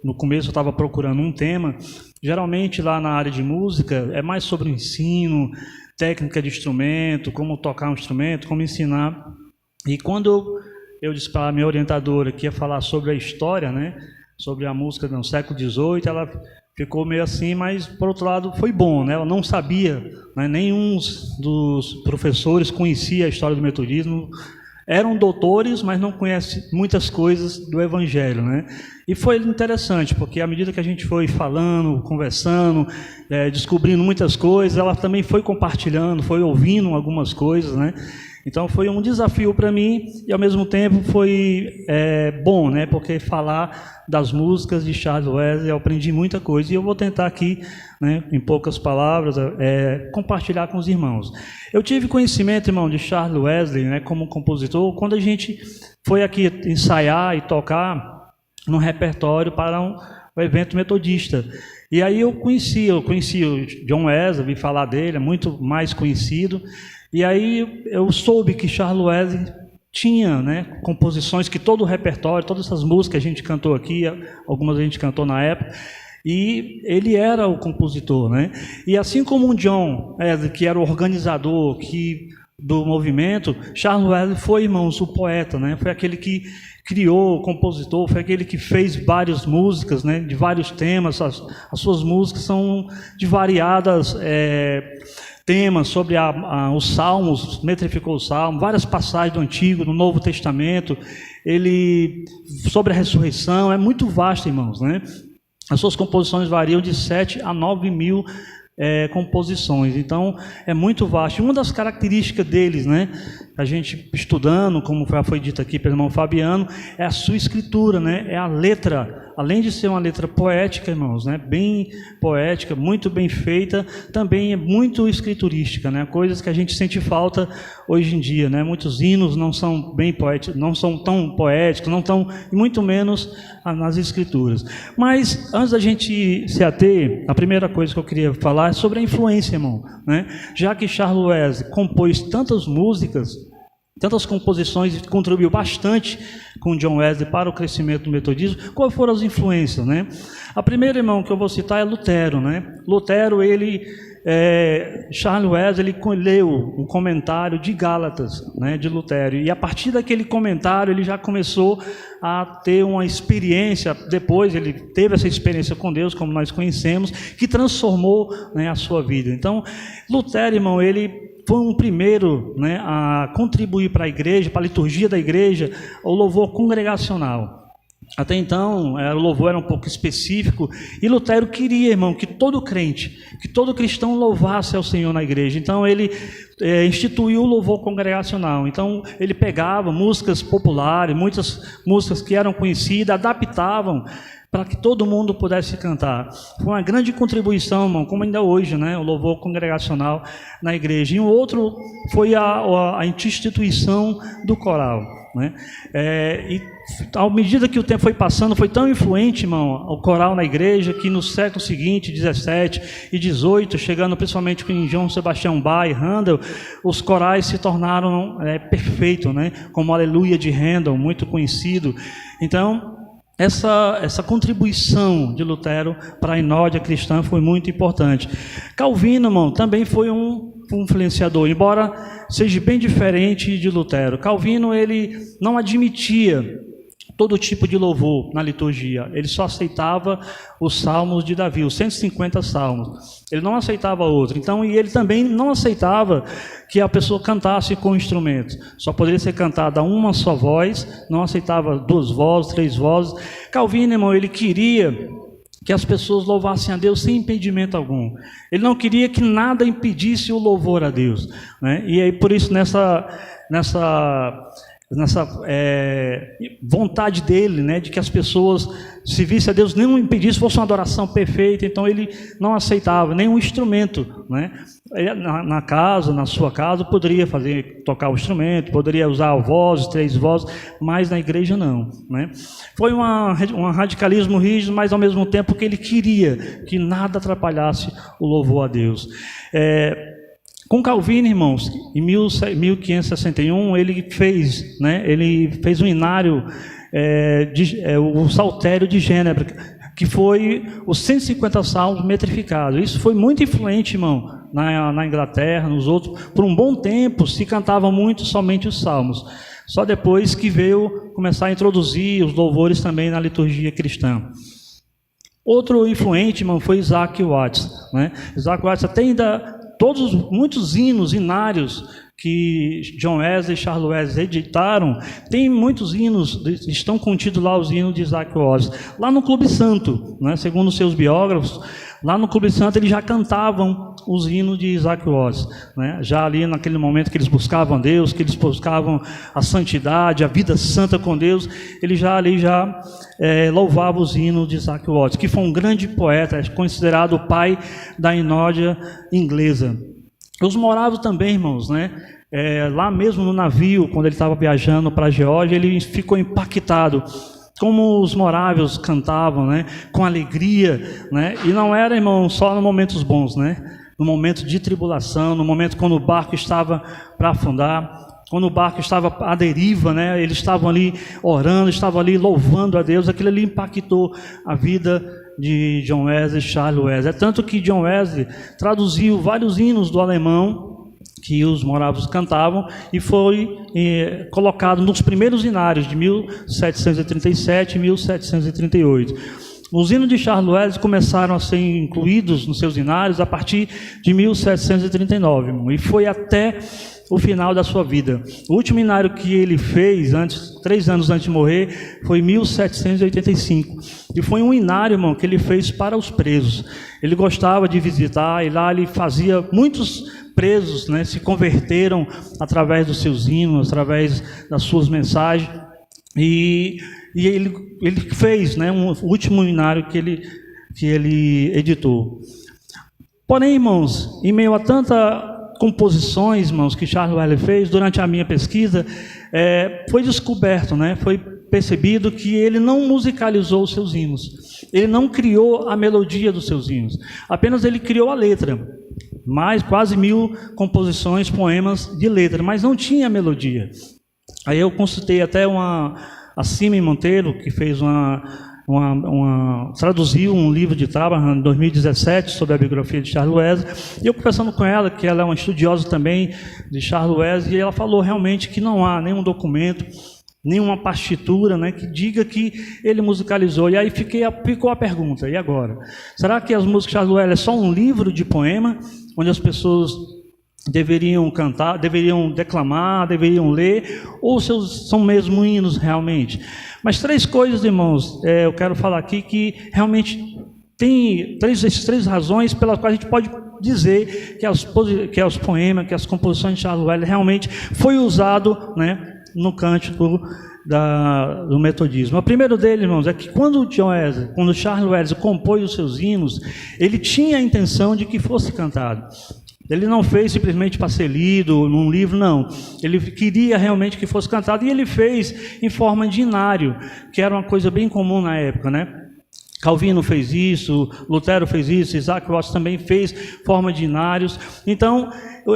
No começo eu estava procurando um tema, geralmente lá na área de música é mais sobre o ensino, técnica de instrumento, como tocar um instrumento, como ensinar. E quando eu disse para a minha orientadora que ia falar sobre a história, né? Sobre a música do século XVIII, ela ficou meio assim, mas por outro lado foi bom, né? Ela não sabia, né? Nenhum dos professores conhecia a história do metodismo, eram doutores, mas não conhecem muitas coisas do Evangelho, né? E foi interessante, porque à medida que a gente foi falando, conversando, descobrindo muitas coisas, ela também foi compartilhando, foi ouvindo algumas coisas, né? Então foi um desafio para mim e ao mesmo tempo foi bom, né? Porque falar das músicas de Charles Wesley, eu aprendi muita coisa e eu vou tentar aqui, né, em poucas palavras, compartilhar com os irmãos. Eu tive conhecimento, irmão, de Charles Wesley, né, como compositor, quando a gente foi aqui ensaiar e tocar num repertório para um evento metodista. E aí eu conheci o John Wesley, vi falar dele, é muito mais conhecido. E aí eu soube que Charles Wesley tinha, né, composições que todo o repertório, todas essas músicas que a gente cantou aqui, algumas a gente cantou na época, e ele era o compositor, né? E assim como o John Wesley, que era o organizador do movimento, Charles Wesley foi, irmãos, o poeta, né? Foi aquele que criou, o compositor, foi aquele que fez várias músicas, né, de vários temas. As suas músicas são de variadas temas, sobre os Salmos, metrificou o Salmo, várias passagens do Antigo, do Novo Testamento, sobre a ressurreição, é muito vasto, irmãos, né? As suas composições variam de 7 a 9 mil composições, então é muito vasto. E uma das características deles, né, a gente estudando, como foi dito aqui pelo irmão Fabiano, é a sua escritura, né, é a letra, além de ser uma letra poética, irmãos, né, bem poética, muito bem feita, também é muito escriturística, né, coisas que a gente sente falta hoje em dia, né, muitos hinos não são bem poéticos, não são tão poéticos, não tão, e muito menos nas escrituras. Mas antes da gente se ater, a primeira coisa que eu queria falar é sobre a influência, irmão, né? Já que Charles Wesley compôs tantas músicas, tantas composições, e contribuiu bastante com John Wesley para o crescimento do metodismo, quais foram as influências, né? A primeira, irmão, que eu vou citar é Lutero, né? Lutero, Charles Wesley, ele leu um comentário de Gálatas, né, de Lutero, e a partir daquele comentário ele já começou a ter uma experiência. Depois ele teve essa experiência com Deus, como nós conhecemos, que transformou, né, a sua vida. Então, Lutero, irmão, ele foi um primeiro, né, a contribuir para a igreja, para a liturgia da igreja, o louvor congregacional. Até então, o louvor era um pouco específico, e Lutero queria, irmão, que todo crente, que todo cristão louvasse ao Senhor na igreja. Então, ele instituiu o louvor congregacional. Então, ele pegava músicas populares, muitas músicas que eram conhecidas, adaptavam para que todo mundo pudesse cantar. Foi uma grande contribuição, irmão, como ainda hoje, né, o louvor congregacional na igreja. E um outro foi a instituição do coral, né? E à medida que o tempo foi passando, foi tão influente, irmão, o coral na igreja, que no século seguinte, 17 e 18, chegando principalmente com João Sebastião Bach e Handel, os corais se tornaram perfeitos, né? Como o Aleluia de Handel, muito conhecido. Então, essa contribuição de Lutero para a inódia cristã foi muito importante. Calvino, irmão, também foi um influenciador, embora seja bem diferente de Lutero. Calvino, ele não admitia todo tipo de louvor na liturgia, ele só aceitava os salmos de Davi, os 150 salmos, ele não aceitava outro. Então, e ele também não aceitava que a pessoa cantasse com instrumentos, só poderia ser cantada uma só voz, não aceitava 2 vozes, 3 vozes. Calvino, irmão, ele queria que as pessoas louvassem a Deus sem impedimento algum, ele não queria que nada impedisse o louvor a Deus, né? E aí, por isso, nessa vontade dele, né, de que as pessoas se vissem a Deus, nem o impedisse, fosse uma adoração perfeita. Então ele não aceitava nenhum instrumento, né? Na sua casa poderia tocar o instrumento, poderia usar vozes, 3 vozes, mas na igreja não, né? Foi um radicalismo rígido, mas ao mesmo tempo que ele queria que nada atrapalhasse o louvor a Deus. Com Calvino, irmãos, em 1561, ele fez um inário, o Saltério de Gênebra, que foi os 150 salmos metrificados. Isso foi muito influente, irmão, na Inglaterra, nos outros. Por um bom tempo se cantava muito somente os salmos. Só depois que veio começar a introduzir os louvores também na liturgia cristã. Outro influente, irmão, foi Isaac Watts, né? Isaac Watts muitos hinos, inários que John Wesley e Charles Wesley editaram, tem muitos hinos, estão contidos lá os hinos de Isaac Watts. Lá no Clube Santo, né, segundo seus biógrafos, lá no Clube Santo eles já cantavam os hinos de Isaac Watts, né? Já ali naquele momento que eles buscavam Deus, que eles buscavam a santidade, a vida santa com Deus, eles já louvavam os hinos de Isaac Watts, que foi um grande poeta, considerado o pai da inódia inglesa. Os moravos também, irmãos, né? Lá mesmo no navio, quando ele estava viajando para a Geórgia, ele ficou impactado como os morávios cantavam, né? Com alegria, né? E não era, irmão, só nos momentos bons, né? No momento de tribulação, no momento quando o barco estava para afundar, quando o barco estava à deriva, né? Eles estavam ali orando, estavam ali louvando a Deus. Aquilo ali impactou a vida de John Wesley e Charles Wesley. É tanto que John Wesley traduziu vários hinos do alemão que os moravos cantavam e foi colocado nos primeiros inários de 1737 e 1738. Os hinos de Charles Wesley começaram a ser incluídos nos seus inários a partir de 1739, irmão, e foi até o final da sua vida. O último inário que ele fez, 3 anos antes de morrer, foi em 1785. E foi um inário, irmão, que ele fez para os presos. Ele gostava de visitar, e lá ele fazia muitos presos, né, se converteram através dos seus hinos, através das suas mensagens. E ele fez, né, um último inário que ele editou. Porém, irmãos, em meio a tanta composições, irmãos, que Charles Wesley fez, durante a minha pesquisa, foi descoberto, né, foi percebido que ele não musicalizou os seus hinos. Ele não criou a melodia dos seus hinos. Apenas ele criou a letra. Mais quase 1000 composições, poemas de letra, mas não tinha melodia. Aí eu consultei até a Cime Monteiro, que fez traduziu um livro de Trabajan em 2017 sobre a biografia de Charles Wesley, e eu conversando com ela, que ela é uma estudiosa também de Charles Wesley, e ela falou realmente que não há nenhum documento, nenhuma partitura, né, que diga que ele musicalizou. E aí ficou a pergunta, e agora? Será que as músicas de Charles Wesley é só um livro de poema, onde as pessoas deveriam cantar, deveriam declamar, deveriam ler, ou são mesmo hinos realmente? Mas 3 coisas, irmãos, eu quero falar aqui que realmente tem essas 3 razões pelas quais a gente pode dizer que os poemas, que as composições de Charles Wesley realmente foi usado, né, no cântico do metodismo. O primeiro deles, irmãos, é que quando Charles Wesley compôs os seus hinos, ele tinha a intenção de que fosse cantado. Ele não fez simplesmente para ser lido num livro, não. Ele queria realmente que fosse cantado, e ele fez em forma de inário, que era uma coisa bem comum na época, né? Calvino fez isso, Lutero fez isso, Isaac Watts também fez forma de inários. Então,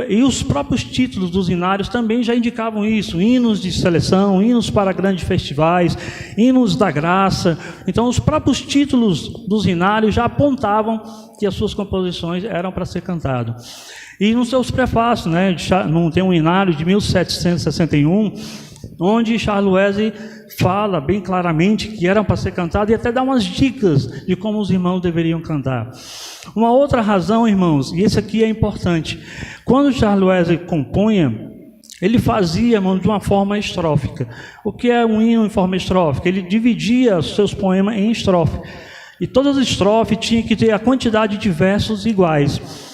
e os próprios títulos dos inários também já indicavam isso: hinos de seleção, hinos para grandes festivais, hinos da graça. Então, os próprios títulos dos inários já apontavam que as suas composições eram para ser cantado. E nos seus prefácios, né, tem um inário de 1761, onde Charles Wesley fala bem claramente que eram para ser cantados, e até dá umas dicas de como os irmãos deveriam cantar. Uma outra razão, irmãos, e esse aqui é importante: quando Charles Wesley compunha, ele fazia, irmãos, de uma forma estrófica. O que é um hino em forma estrófica? Ele dividia os seus poemas em estrofe, e todas as estrofes tinham que ter a quantidade de versos iguais.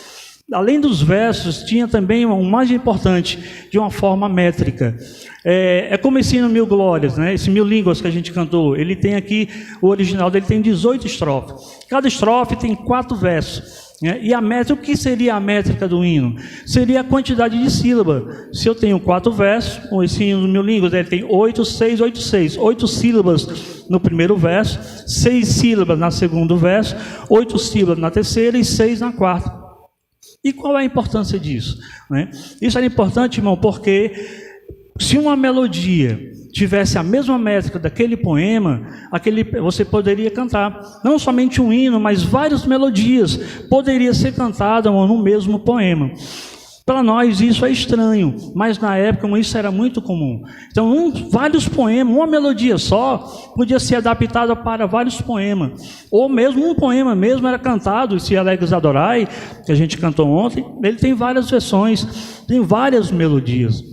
além dos versos, tinha também o mais importante, de uma forma métrica. É como esse hino Mil Glórias, né? Esse Mil Línguas que a gente cantou. Ele tem aqui, o original dele tem 18 estrofes. Cada estrofe tem 4 versos. E a métrica, o que seria a métrica do hino? Seria a quantidade de sílabas. Se eu tenho 4 versos, esse hino Mil Línguas, ele tem 8, 6, 8, 6. 8 sílabas no primeiro verso, 6 sílabas no segundo verso, 8 sílabas na terceira e 6 na quarta. E qual é a importância disso? Isso era importante, irmão, porque se uma melodia tivesse a mesma métrica daquele poema, você poderia cantar não somente um hino, mas várias melodias poderiam ser cantadas no mesmo poema. Para nós isso é estranho, mas na época isso era muito comum. Então vários poemas, uma melodia só, podia ser adaptada para vários poemas. Ou mesmo um poema mesmo era cantado, esse Alegres Adorai, que a gente cantou ontem, ele tem várias versões, tem várias melodias.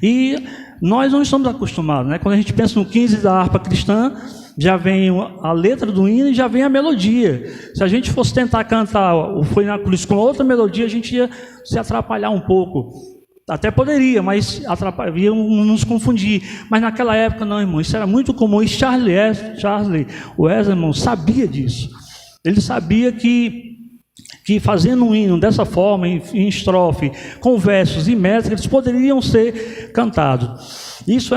E nós não estamos acostumados, né? Quando a gente pensa no 15 da harpa cristã, já vem a letra do hino e já vem a melodia. Se a gente fosse tentar cantar o Foi na Cruz com outra melodia, a gente ia se atrapalhar um pouco. Até poderia, mas ia nos confundir. Mas naquela época não, irmão, isso era muito comum. E Charles Wesley, irmão, sabia disso. Ele sabia que fazendo um hino dessa forma, em estrofe, com versos e métricas, eles poderiam ser cantados. Isso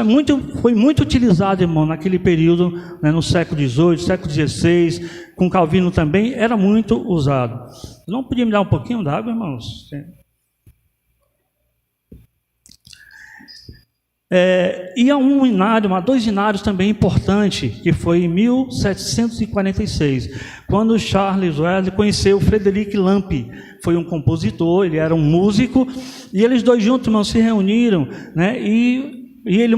foi muito utilizado, irmão, naquele período, né, no século XVIII, século XVI, com Calvino também, era muito usado. Não podia me dar um pouquinho d'água, irmãos? E há 2 hinários também importantes, que foi em 1746, quando Charles Wesley conheceu Frederic Lampe. Foi um compositor, ele era um músico, e eles dois juntos, irmãos, se reuniram, né, e ele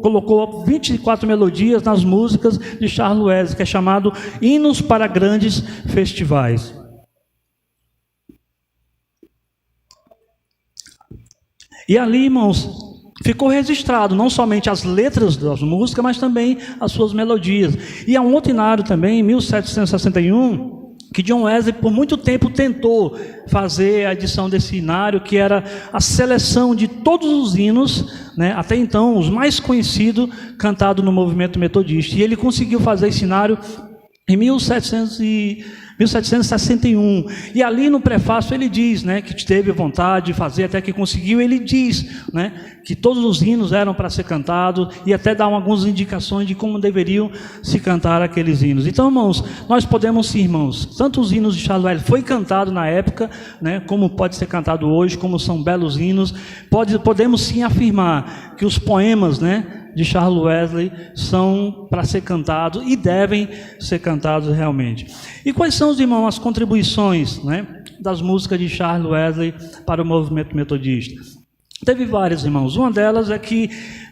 colocou 24 melodias nas músicas de Charles Wesley, que é chamado Hinos para Grandes Festivais. E ali, irmãos, ficou registrado não somente as letras das músicas, mas também as suas melodias. E há um outro hinário também, em 1761, que John Wesley por muito tempo tentou fazer a edição desse hinário, que era a seleção de todos os hinos, né, até então os mais conhecidos, cantados no movimento metodista. E ele conseguiu fazer esse hinário em 1761, e ali no prefácio ele diz, né, que teve vontade de fazer, até que conseguiu. Ele diz, né, que todos os hinos eram para ser cantados, e até dá algumas indicações de como deveriam se cantar aqueles hinos. Então, irmãos, nós podemos sim, irmãos, tanto os hinos de Charles Wesley foi cantado na época, né, como pode ser cantado hoje, como são belos hinos. Podemos sim afirmar que os poemas, né, de Charles Wesley são para ser cantados e devem ser cantados realmente. E quais são, irmãos, as contribuições, né, das músicas de Charles Wesley para o movimento metodista? Teve várias, irmãos. Uma delas é que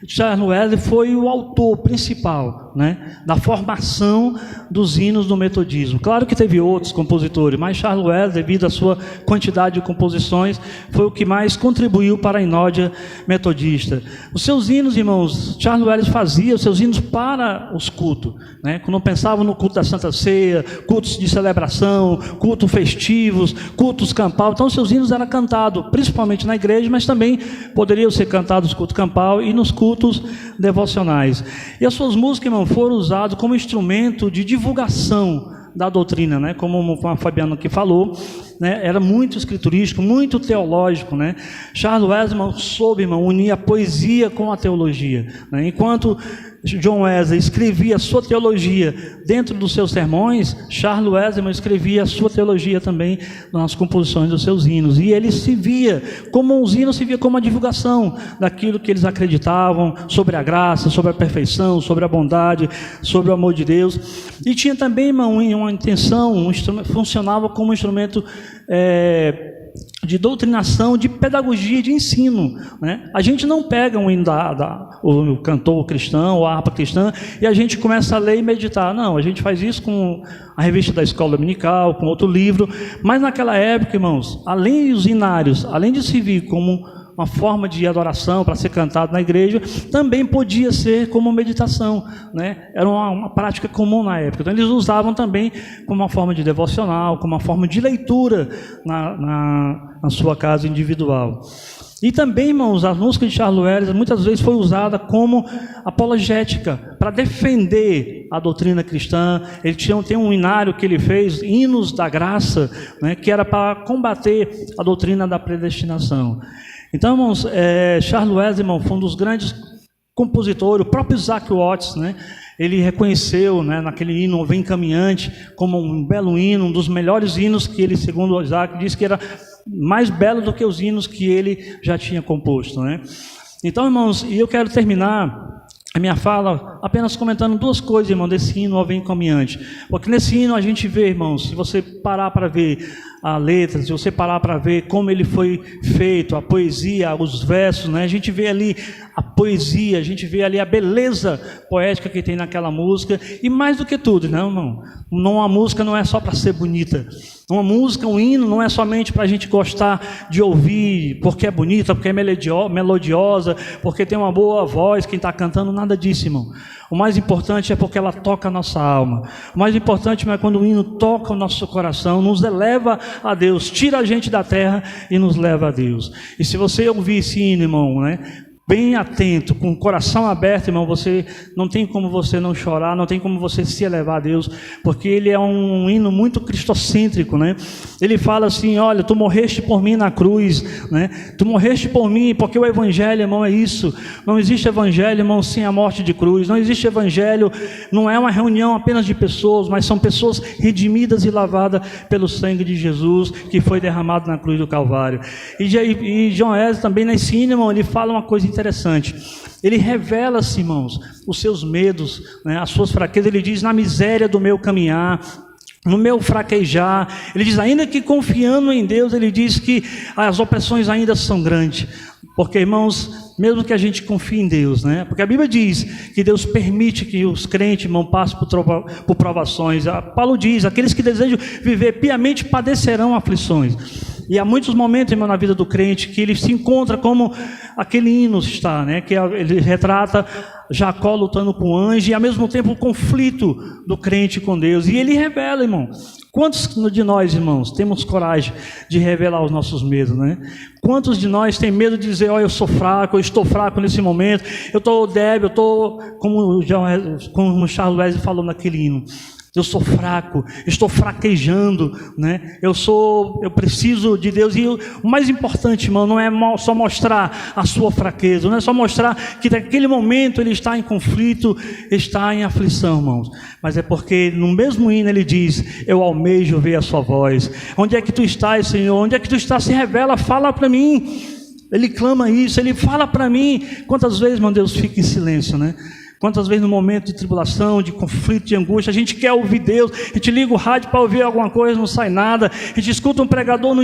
Charles Wesley foi o autor principal, né, da formação dos hinos do metodismo. Claro que teve outros compositores, mas Charles Wesley, devido à sua quantidade de composições, foi o que mais contribuiu para a inódia metodista. Os seus hinos, irmãos, Charles Wesley fazia os seus hinos para os cultos, né? Quando pensavam no culto da Santa Ceia, cultos de celebração, cultos festivos, cultos campal, então os seus hinos eram cantados, principalmente na igreja, mas também poderiam ser cantados no culto campal e nos cultos devocionais. E as suas músicas, irmão, foram usadas como instrumento de divulgação da doutrina, né? Como a Fabiana aqui falou, né? Era muito escriturístico, muito teológico, né? Charles Wesley, irmão, soube, irmão, unir a poesia com a teologia, né? Enquanto John Wesley escrevia a sua teologia dentro dos seus sermões, Charles Wesley escrevia a sua teologia também nas composições dos seus hinos. E ele se via como os hinos, se via como a divulgação daquilo que eles acreditavam sobre a graça, sobre a perfeição, sobre a bondade, sobre o amor de Deus. E tinha também, irmão, uma intenção, funcionava como um instrumento de doutrinação, de pedagogia, de ensino, né? A gente não pega um hino o cantor cristão, ou a harpa cristã, e a gente começa a ler e meditar. Não, a gente faz isso com a revista da escola dominical, com outro livro. Mas naquela época, irmãos, além dos hinários, além de servir como uma forma de adoração para ser cantado na igreja, também podia ser como meditação, né? Era uma prática comum na época. Então eles usavam também como uma forma de devocional, como uma forma de leitura na sua casa individual. E também, irmãos, a música de Charles Wesley muitas vezes foi usada como apologética, para defender a doutrina cristã. Ele tem um hinário que ele fez, Hinos da Graça, né, que era para combater a doutrina da predestinação. Então, irmãos, Charles Wesley, irmão, foi um dos grandes compositores, o próprio Isaac Watts, né? Ele reconheceu, né, naquele hino Vem Caminhante como um belo hino, um dos melhores hinos que ele, segundo o Isaac, disse que era mais belo do que os hinos que ele já tinha composto, né? Então, irmãos, e eu quero terminar a minha fala apenas comentando duas coisas, irmão, desse hino Ó Vem Caminhante. Porque nesse hino a gente vê, irmãos, se você parar para ver a letra, se você parar para ver como ele foi feito, a poesia, os versos, né? A gente vê ali a poesia, a gente vê ali a beleza poética que tem naquela música. E mais do que tudo, né, irmão? Uma música não é só para ser bonita. Uma música, um hino, não é somente para a gente gostar de ouvir porque é bonita, porque é melodiosa, porque tem uma boa voz quem está cantando, nada disso, irmão. O mais importante é porque ela toca a nossa alma. O mais importante é quando o hino toca o nosso coração, nos eleva a Deus, tira a gente da terra e nos leva a Deus. E se você ouvir esse hino, irmão, né, bem atento, com o coração aberto, irmão, você não tem como você não chorar, não tem como você se elevar a Deus, porque ele é um hino muito cristocêntrico, né? Ele fala assim: olha, tu morreste por mim na cruz, né? Tu morreste por mim, porque o evangelho, irmão, é isso. Não existe evangelho, irmão, sem a morte de cruz. Não existe evangelho, não é uma reunião apenas de pessoas, mas são pessoas redimidas e lavadas pelo sangue de Jesus, que foi derramado na cruz do Calvário. E John Wesley também nesse hino, irmão, ele fala uma coisa interessante. Ele revela-se, irmãos, os seus medos, né, as suas fraquezas. Ele diz: na miséria do meu caminhar, no meu fraquejar, ele diz, ainda que confiando em Deus, ele diz que as opressões ainda são grandes. Porque, irmãos, mesmo que a gente confie em Deus, né? Porque a Bíblia diz que Deus permite que os crentes, irmão, passem por provações. Paulo diz: aqueles que desejam viver piamente padecerão aflições. E há muitos momentos, irmão, na vida do crente que ele se encontra como aquele hino está, né? Que ele retrata Jacó lutando com o anjo e ao mesmo tempo o conflito do crente com Deus. E ele revela, irmão. Quantos de nós, irmãos, temos coragem de revelar os nossos medos, né? Quantos de nós tem medo de dizer: olha, eu sou fraco, eu estou fraco nesse momento, eu estou débil, eu estou, como Charles Wesley falou naquele hino, eu sou fraco, estou fraquejando, né? Eu preciso de Deus. E o mais importante, irmão, não é só mostrar a sua fraqueza, não é só mostrar que naquele momento ele está em conflito, está em aflição, irmãos, mas é porque no mesmo hino ele diz: eu almejo ver a sua voz. Onde é que tu estás, Senhor? Onde é que tu estás? Se revela, fala para mim. Ele clama isso, ele fala para mim. Quantas vezes, meu Deus, fica em silêncio, né? Quantas vezes no momento de tribulação, de conflito, de angústia, a gente quer ouvir Deus, a gente liga o rádio para ouvir alguma coisa, não sai nada, a gente escuta um pregador,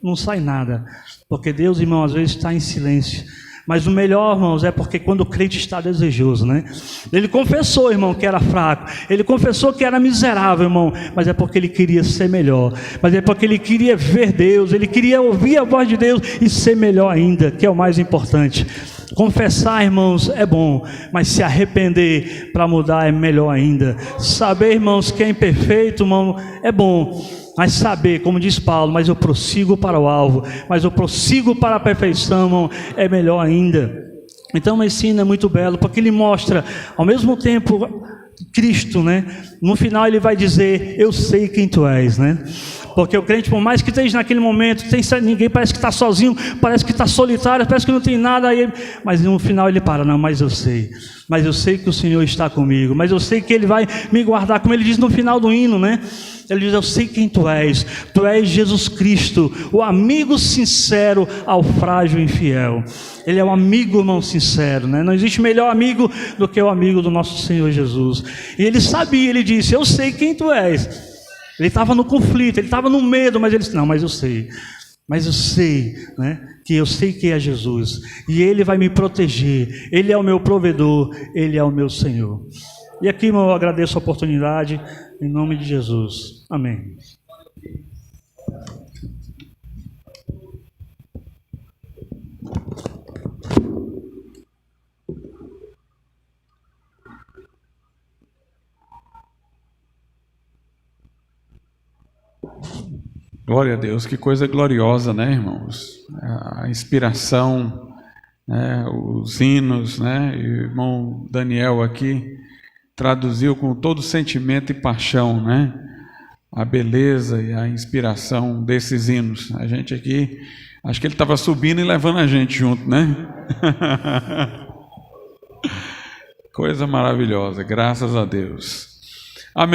não sai nada, porque Deus, irmão, às vezes está em silêncio. Mas o melhor, irmãos, é porque quando o crente está desejoso, né? Ele confessou, irmão, que era fraco, ele confessou que era miserável, irmão, mas é porque ele queria ser melhor, mas é porque ele queria ver Deus, ele queria ouvir a voz de Deus e ser melhor ainda, que é o mais importante. Confessar, irmãos, é bom, mas se arrepender para mudar é melhor ainda. Saber, irmãos, que é imperfeito, irmão, é bom, mas saber, como diz Paulo, mas eu prossigo para o alvo, mas eu prossigo para a perfeição, irmão, é melhor ainda. Então esse hino é muito belo, porque ele mostra, ao mesmo tempo, Cristo, né? No final ele vai dizer: eu sei quem tu és, né? Porque o crente, por mais que esteja naquele momento, ninguém, parece que está sozinho, parece que está solitário, parece que não tem nada aí, mas no final ele para: não, mas eu sei que o Senhor está comigo, mas eu sei que Ele vai me guardar, como ele diz no final do hino, né? Ele diz: eu sei quem tu és Jesus Cristo, o amigo sincero ao frágil e infiel. Ele é um amigo, irmão, sincero, né? Não existe melhor amigo do que o amigo do nosso Senhor Jesus. E ele sabia, ele disse: eu sei quem tu és. Ele estava no conflito, ele estava no medo, mas ele disse: não, mas eu sei, né, que eu sei que é Jesus, e Ele vai me proteger, Ele é o meu provedor, Ele é o meu Senhor. E aqui, irmão, eu agradeço a oportunidade, em nome de Jesus, amém. Glória a Deus, que coisa gloriosa, né, irmãos? A inspiração, né, os hinos, né? E o irmão Daniel aqui traduziu com todo sentimento e paixão, né? A beleza e a inspiração desses hinos. A gente aqui, acho que ele estava subindo e levando a gente junto, né? Coisa maravilhosa, graças a Deus. Amém.